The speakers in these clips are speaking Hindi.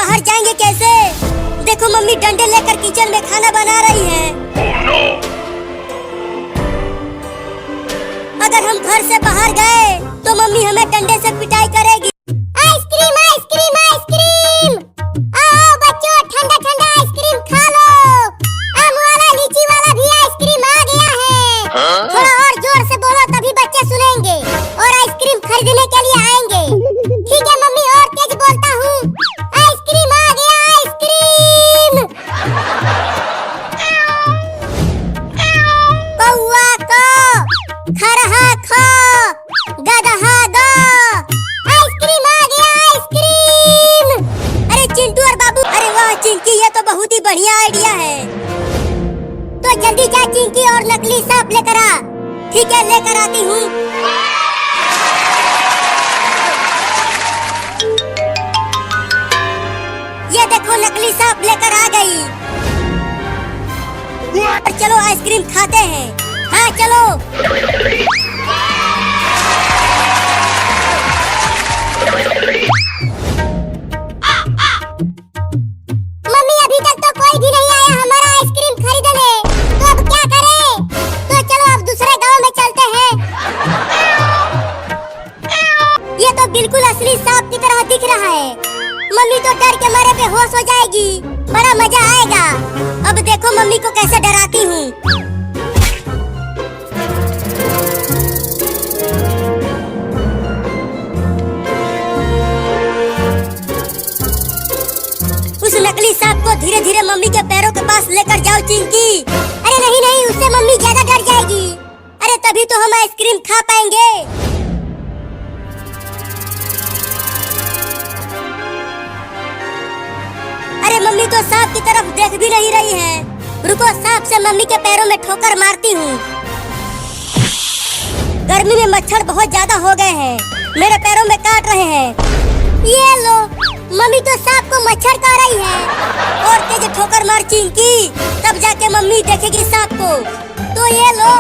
बाहर जाएंगे कैसे? देखो मम्मी डंडे लेकर किचन में खाना बना रही है। अगर हम घर से बाहर गए तो मम्मी हमें डंडे से पिटाई करेगी। आइसक्रीम आइसक्रीम आइसक्रीम, आओ बच्चों ठंडा ठंडा आइसक्रीम खा लो। आम वाला लीची वाला भी आइसक्रीम आ गया है। थोड़ा और जोर से बोलो तभी बच्चे सुनेंगे और आइसक्रीम खरीदने के लिए आएंगे। ठीक है मम्मी, और तेज बोलता हूँ, आइसक्रीम आ गया आइसक्रीम। कौआ को, खरहा खो, गदहा गो, आइसक्रीम आ गया आइसक्रीम। अरे चिंटू और बाबू, अरे वाह चिंकी, ये तो बहुत ही बढ़िया आइडिया है। तो जल्दी जा चिंकी और नकली सांप लेकर आ। ठीक है, लेकर आती हूँ। ये देखो नकली सांप लेकर आ गई। चलो आइसक्रीम खाते हैं। हाँ चलो। मम्मी अभी तक तो कोई भी नहीं आया हमारा आइसक्रीम खरीदने, तो अब क्या करें? तो चलो अब दूसरे गांव में चलते हैं। ये तो बिल्कुल असली सांप की तरह दिख रहा है। मम्मी तो डर के मारे बेहोश हो जाएगी, बड़ा मजा आएगा। अब देखो मम्मी को कैसे डराती हूँ। उस नकली सांप को धीरे धीरे मम्मी के पैरों के पास लेकर जाओ चिंकी। अरे नहीं नहीं, उससे मम्मी ज्यादा डर जाएगी। अरे तभी तो हम आइसक्रीम खा पाएंगे। अरे मम्मी तो सांप की तरफ देख भी नहीं रही है। रुको, सांप से मम्मी के पैरों में ठोकर मारती हूँ। गर्मी में मच्छर बहुत ज्यादा हो गए हैं, मेरे पैरों में काट रहे हैं। ये लो, मम्मी तो सांप को मच्छर काट रही है। और तेज ठोकर मार चिंकी, तब जाके मम्मी देखेगी सांप को। तो ये लो।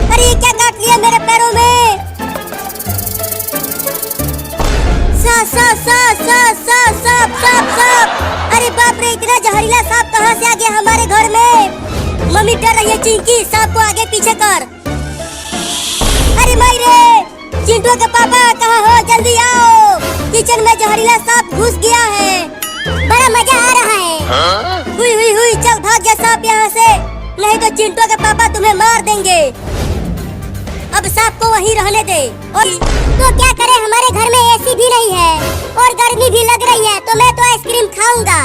अरे ये क्या काट लिया मेरे पैरों में? सांप। अरे बाप रे, इतना जहरीला सांप कहाँ से आ गया हमारे घर में? मम्मी डर रही है चिंकी, सांप को आगे पीछे कर। अरे माई रे, चिंटू के पापा कहाँ हो? जल्दी आओ, किचन में जहरीला सांप घुस गया है। बड़ा मजा आ रहा है। हुई, चल भाग जा सांप यहाँ से, नहीं तो चिंटू के पापा तुम्हें मार देंगे। अब सांप को वहीं रहने दे। और तो क्या करें, हमारे घर में एसी भी नहीं है और गर्मी भी लग रही है, तो मैं तो आइसक्रीम खाऊंगा।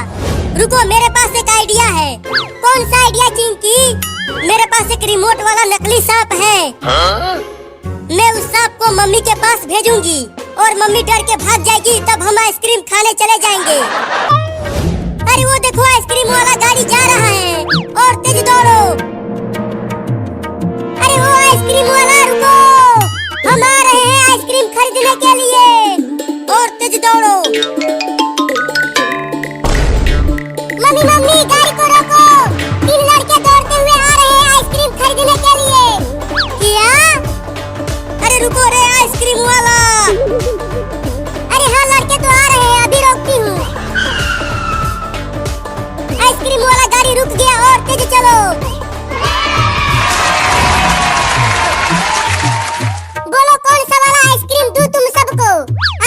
रुको, मेरे पास एक आइडिया है। कौन सा आइडिया चिंकी? मेरे पास एक रिमोट वाला नकली सांप है। मैं उस सांप को मम्मी के पास भेजूंगी और मम्मी डर के भाग जाएगी, तब हम आइसक्रीम खाने चले जाएंगे। अरे वो देखो, आइसक्रीम वाला गाड़ी जा रहा है, और तेज दौड़ो। अरे वो आइसक्रीम वाला, रुको, हम आ रहे हैं आइसक्रीम खरीदने के लिए, और तेज दौड़ो। मम्मी गाड़ी को रोको, 3 लड़के दौड़ते हुए आ रहे हैं आइसक्रीम खरीदने के लिए। क्या? अरे रुको रे आइसक्रीम वाला। अरे हाँ, लड़के तो आ रहे हैं, अभी रोकती हूँ। आइसक्रीम वाला गाड़ी रुक गया, और तेज चलो। बोलो कौन सा वाला आइसक्रीम दूं तुम सबको?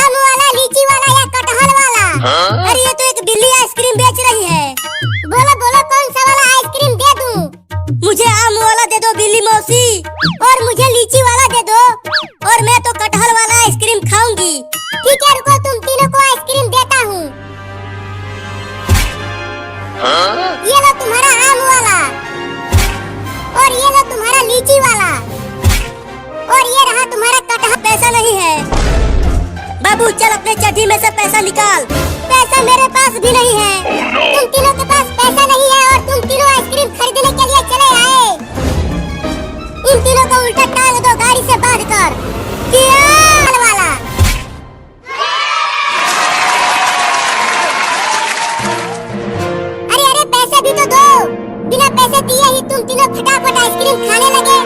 आम वाला, लीची वाला या कटहल वाला? अरे ये तो एक बिल्ली आइसक्रीम बेच रही है। बोलो कौन सा वाला आइसक्रीम दे दूं? मुझे आम वाला दे दो बिल्ली मौसी, और मुझे लीची वाला दे दो, और मैं तो कटहल वाला आइसक्रीम खाऊंगी। ठीक है, रुको, तुम तीनों को आइसक्रीम देता हूँ। ये लो तुम्हारा आम वाला, और ये लो तुम्हारा लीची वाला, और ये रहा तुम्हारा कटहल। पैसा नहीं है। बाबू चल अपने चड्डी में से पैसा निकाल। पैसा मेरे पास भी नहीं है। तुम तीनों के पास पैसा नहीं है और तुम तीनों आइसक्रीम खरीदने के लिए चले आए। इन तीनों को उल्टा टांग दो गाड़ी से बांधकर। क्या वाला? अरे पैसे भी तो दो। बिना पैसे दिए ही तुम तीनों फटाफट आइसक्रीम खाने लगे।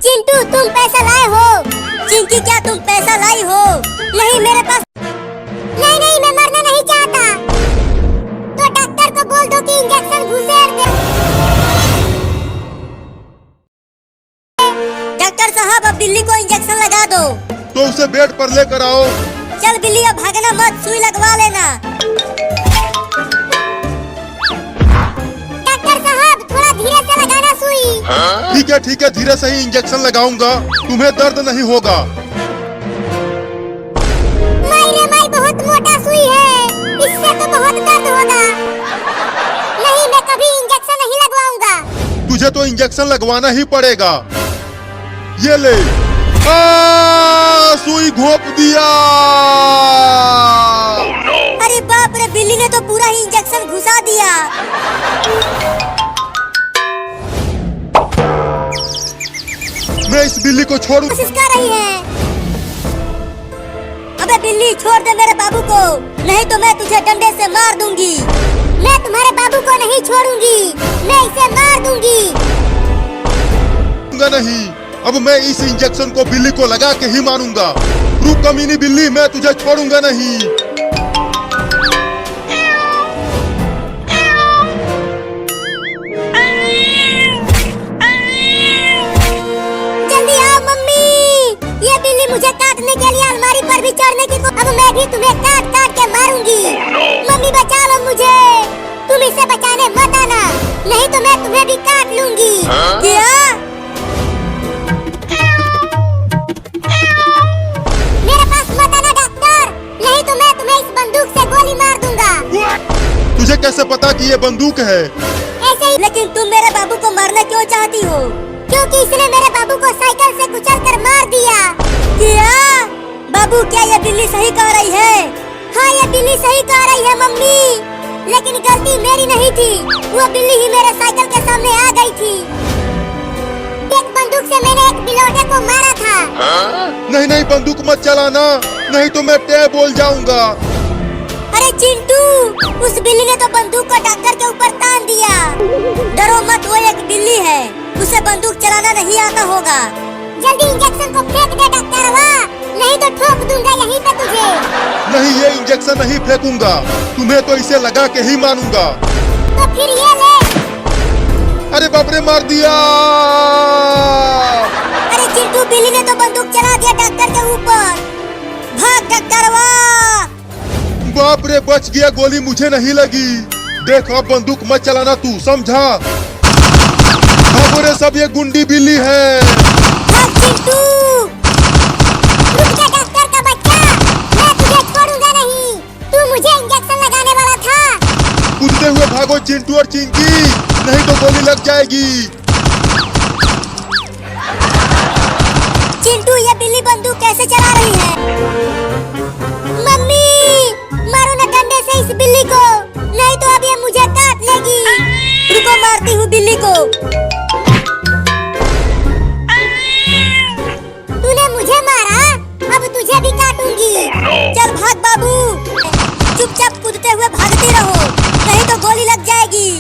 चिंटू तुम पैसा लाए हो? चिंकी क्या तुम पैसा लाई हो? नहीं मेरे पास। नहीं मैं मरना नहीं कि इंजेक्शन घुसेड़ दे। डॉक्टर साहब अब बिल्ली को इंजेक्शन लगा दो। तो उसे बेड पर लेकर आओ। चल बिल्ली अब भागना मत, सुई लगवा लेना। डॉक्टर साहब थोड़ा धीरे से लगाना सुई। ठीक है धीरे से ही इंजेक्शन लगाऊंगा, तुम्हें दर्द नहीं होगा। माई बहुत मोटा सुई है, इससे तो बहुत दर्द होगा। नहीं मैं कभी इंजेक्शन नहीं लगवाऊंगा। तुझे तो इंजेक्शन लगवाना ही पड़ेगा। ये ले, सुई घोंप दिया। अरे बाप रे, बिल्ली ने तो पूरा ही इंजेक्शन घुसा दिया। मैं इस बिल्ली को छोड़ूं? कोशिश कर रही है। अबे बिल्ली छोड़ दे मेरे बाबू को, नहीं तो मैं तुझे डंडे से मार दूंगी। मैं तुम्हारे बाबू को नहीं छोड़ूंगी, मैं इसे मार दूंगी। नहीं, अब मैं इस इंजेक्शन को बिल्ली को लगा के ही मारूंगा। रुक कमीनी बिल्ली, मैं तुझे छोड़ूंगा नहीं। जल्दी आओ मम्मी, ये बिल्ली मुझे काटने के लिए अलमारी पर भी चढ़ने की। अब मैं भी तुम्हें काट काट के मारूंगी। मम्मी बचा लो मुझे, तुम इसे बचाने मत आना, नहीं तो मैं तुम्हें भी काट लूंगी। क्या? मेरे पास मत आना डॉक्टर, नहीं तो मैं तुम्हें इस बंदूक से गोली मार दूंगा। तुझे कैसे पता कि ये बंदूक है? ऐसे ही। लेकिन तुम मेरे बाबू को मारना क्यों चाहती हो? क्योंकि इसने मेरे बाबू को साइकिल से कुचलकर मार दिया। क्या? बाबू क्या ये बिल्ली सही कह रही है? हाँ ये बिल्ली सही कह रही है मम्मी, लेकिन गलती मेरी नहीं थी, वो बिल्ली ही मेरे साइकिल के सामने आ गई थी। एक बंदूक से मैंने एक बिलोटे को मारा था। नहीं बंदूक मत चलाना, नहीं तो मैं टेप बोल जाऊंगा। अरे चिंटू, उस बिल्ली ने तो बंदूक को डॉक्टर के ऊपर तान दिया। डरो मत, वो एक बिल्ली है, उसे बंदूक चलाना नहीं आता होगा। जल्दी इंजेक्शन को फेंक दे डॉक्टरवा, नहीं तो ठोक दूंगा यहीं पे तुझे। नहीं ये इंजेक्शन नहीं फेंकूंगा, तुम्हें तो इसे लगा के ही मारूंगा। तो फिर ये ले। अरे बाप रे, मार दिया। अरे चिंटू, बिल्ली ने तो बंदूक चला दिया डॉक्टर के ऊपर। भाग डॉक्टरवा। बाप रे, बच गया, गोली मुझे नहीं लगी। देखो अब बंदूक मत चलाना तू, समझा? रे सब ये गुंडी बिल्ली है। भाग चिंटू। रुक जा डॉक्टर का बच्चा, मैं तुझे छोड़ूंगा नहीं, तू मुझे इंजेक्शन लगाने वाला था। कूदते हुए भागो चिंटू और चिंकी, नहीं तो गोली लग जाएगी। चिंटू ये बिल्ली बंदूक कैसे चला रही है? मम्मी मारो ना डंडे से इस बिल्ली को, नहीं तो अब ये मुझे काट लेगी। रुको मारती हूँ बिल्ली को। तूने मुझे मारा, अब तुझे भी काटूंगी। चल भाग बाबू, चुपचाप कूदते हुए भागती रहो, नहीं तो गोली लग जाएगी।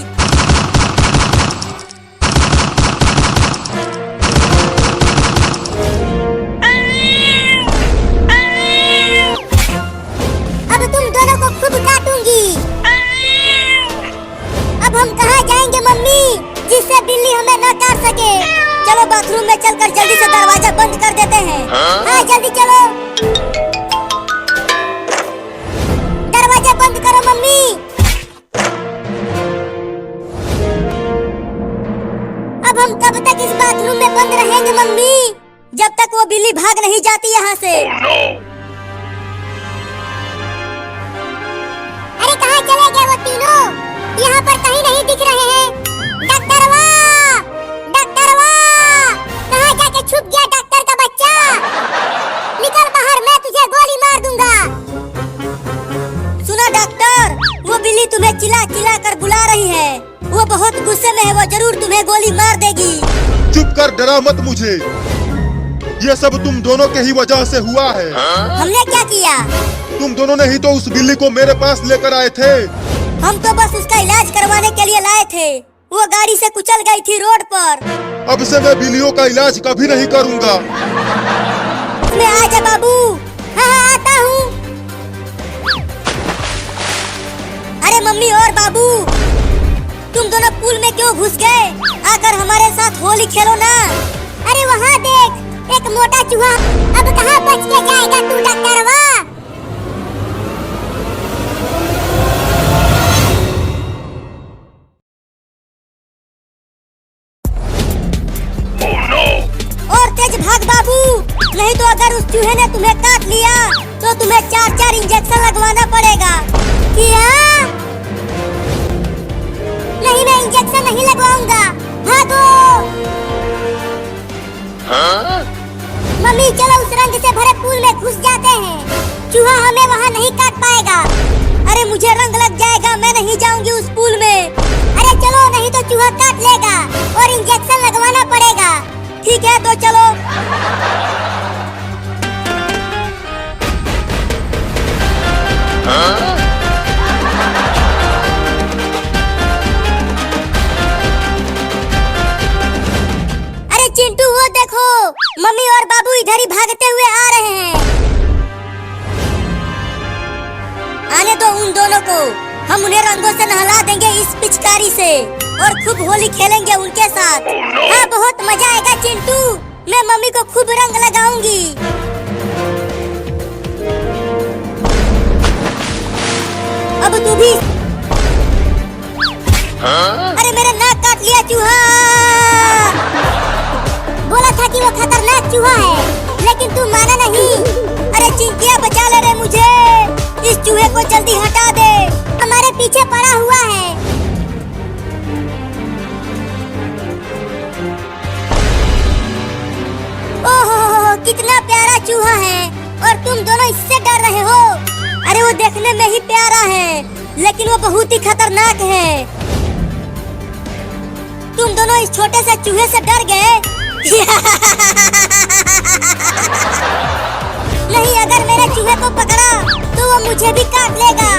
अब तुम दोनों को खूब काटूंगी। अब हम कहाँ जाएंगे मम्मी, जिससे बिल्ली हमें न काट सके? चलो बाथरूम में चलकर जल्दी से दरवाजा बंद कर देते हैं। हाँ जल्दी चलो, दरवाजा बंद करो मम्मी। अब हम कब तक इस बाथरूम में बंद रहेंगे मम्मी, जब तक वो बिल्ली भाग नहीं जाती यहाँ से। अरे कहाँ चले गए वो तीनों? यहाँ पर कहीं नहीं दिख रहे हैं। डॉक्टरवा, डॉक्टरवा, कहाँ जाके छुप गया डॉक्टर का बच्चा? निकल बाहर, मैं तुझे गोली मार दूंगा। सुना डॉक्टर, वो बिल्ली तुम्हें चिल्ला चिल्ला कर बुला रही है, वो बहुत गुस्से में है, वो जरूर तुम्हें गोली मार देगी। चुप कर, डरा मत मुझे, ये सब तुम दोनों के ही वजह से हुआ है। हमने क्या किया? तुम दोनों ने ही तो उस बिल्ली को मेरे पास लेकर आए थे। हम तो बस उसका इलाज करवाने के लिए लाए थे, वो गाड़ी से कुचल गई थी रोड पर। अब से मैं बिल्लियों का इलाज कभी नहीं करूंगा। मैं आजा बाबू। हाँ आता हूँ। अरे मम्मी और बाबू, घुस गए, आकर हमारे साथ होली खेलो ना। अरे वहाँ देख, एक मोटा चूहा। अब कहाँ बच के जाएगा तू डॉक्टरवा? और तेज भाग बाबू, नहीं तो अगर उस चूहे ने तुम्हें काट लिया तो तुम्हें 4-4 इंजेक्शन लगवाना पड़ेगा। क्या? नहीं, मैं इंजेक्शन नहीं लगवाऊंगा। भागो। मम्मी चलो उस रंग से भरे पूल में घुस जाते हैं, चूहा हमें वहाँ नहीं काट पाएगा। अरे मुझे रंग लग जाएगा, मैं नहीं जाऊंगी उस पूल में। अरे चलो, नहीं तो चूहा काट लेगा और इंजेक्शन लगवाना पड़ेगा। ठीक है तो चलो। अरे चिंटू वो देखो, मम्मी और बाबू इधर ही भागते हुए आ रहे हैं। आने दो उन दोनों को, हम उन्हें रंगों से नहला देंगे इस पिचकारी से और खूब होली खेलेंगे उनके साथ। हाँ बहुत मजा आएगा चिंटू, मैं मम्मी को खूब रंग लगाऊंगी। अब तू भी। अरे मेरा नाक काट लिया चूहा। बोला था कि वो खतरनाक चूहा है, लेकिन तू माना नहीं। अरे चिंकिया बचा ले रे मुझे, इस चूहे को जल्दी हटा दे, हमारे पीछे पड़ा हुआ है। ओहो कितना प्यारा चूहा है, और तुम दोनों इससे डर रहे हो। अरे वो देखने में ही प्यारा है, लेकिन वो बहुत ही खतरनाक है। तुम दोनों इस छोटे से चूहे से डर गए। नहीं, अगर मेरे चूहे को पकड़ा तो वो मुझे भी काट लेगा।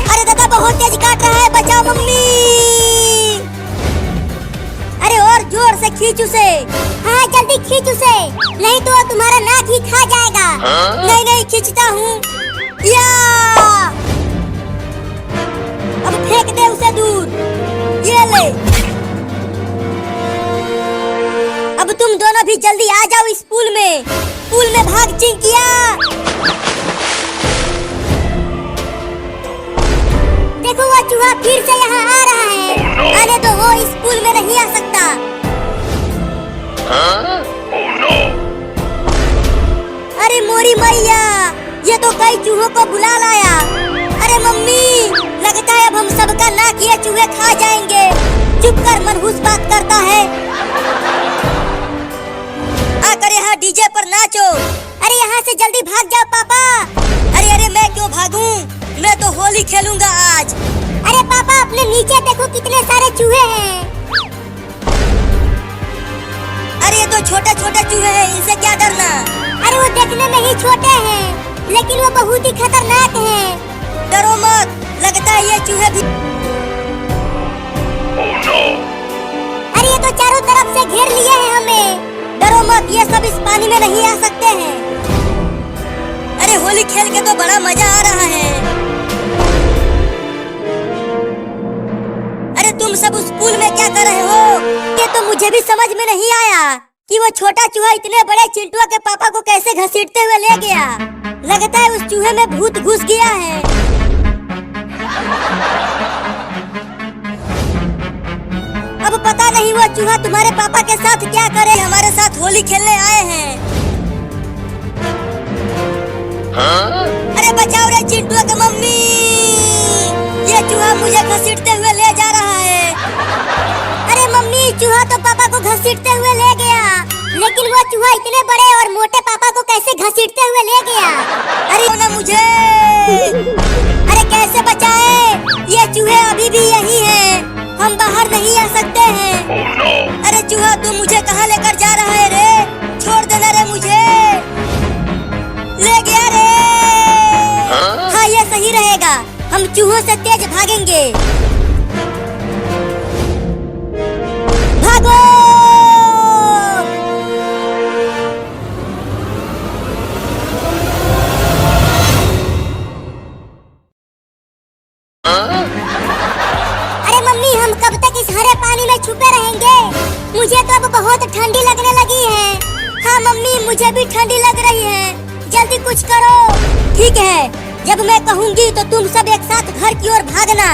अरे दादा बहुत तेज काट रहा है, बचाओ मम्मी। अरे और जोर से खींच उसे। हाँ जल्दी खींच उसे, नहीं तो वो तुम्हारा नाक ही खा जाएगा। नहीं नहीं खींचता हूँ। या अब फेंक दे उसे दूर। ये ले। अब तुम दोनों भी जल्दी आ जाओ इस पूल में। पूल में भाग चिंकिया। देखो वो चूहा फिर से यहाँ आ रहा है। आने दो, वो इस पूल में नहीं आ सकता। अरे मोरी मैया, ये तो कई चूहों को बुला लाया। अरे मम्मी, लगता है अब हम सबका नाक ये चूहे खा जाएंगे। चुप कर, मनहूस बात करता है। आकर यहाँ डीजे पर नाचो। अरे यहाँ से जल्दी भाग जाओ पापा। अरे अरे मैं क्यों भागूं, मैं तो होली खेलूंगा आज। अरे पापा अपने नीचे देखो कितने सारे चूहे हैं। अरे ये तो छोटे छोटे चूहे हैं, इनसे क्या डरना। अरे वो देखने में ही छोटे हैं, लेकिन वो बहुत ही खतरनाक हैं। डरो मत, लगता है ये चूहे भी। अरे ये तो चारों तरफ से घेर लिए हैं हमें। डरो मत, ये सब इस पानी में नहीं आ सकते हैं। अरे होली खेल के तो बड़ा मजा आ रहा है। अरे तुम सब उस पूल में क्या कर रहे हो? ये तो मुझे भी समझ में नहीं आया कि वो छोटा चूहा इतने बड़े चिंटुआ के पापा को कैसे घसीटते हुए ले गया। लगता है उस चूहे में भूत घुस गया है। अब पता नहीं वो चूहा तुम्हारे पापा के साथ क्या करे। हमारे साथ होली खेलने आए हैं। अरे बचाओ रे चिंटुआ के मम्मी, ये चूहा मुझे घसीटते हुए ले जा रहा है। अरे मम्मी, चूहा तो पापा को घसीटते हुए ले गया, लेकिन वो चूहा इतने बड़े और मोटे पापा को कैसे घसीटते हुए ले गया? अरे ना मुझे। अरे कैसे बचाए? ये चूहे अभी भी यही हैं, हम बाहर नहीं आ सकते हैं। अरे चूहा तू मुझे कहाँ लेकर जा रहा है रे? छोड़ देना रे मुझे। ले गया रे। हाँ ये सही रहेगा, हम चूहों से तेज भागेंगे। भागो। अरे मम्मी, हम कब तक इस हरे पानी में छुपे रहेंगे? मुझे तो अब बहुत ठंडी लगने लगी है। हाँ मम्मी, मुझे भी ठंडी लग रही है, जल्दी कुछ करो। ठीक है, जब मैं कहूँगी तो तुम सब एक साथ घर की ओर भागना।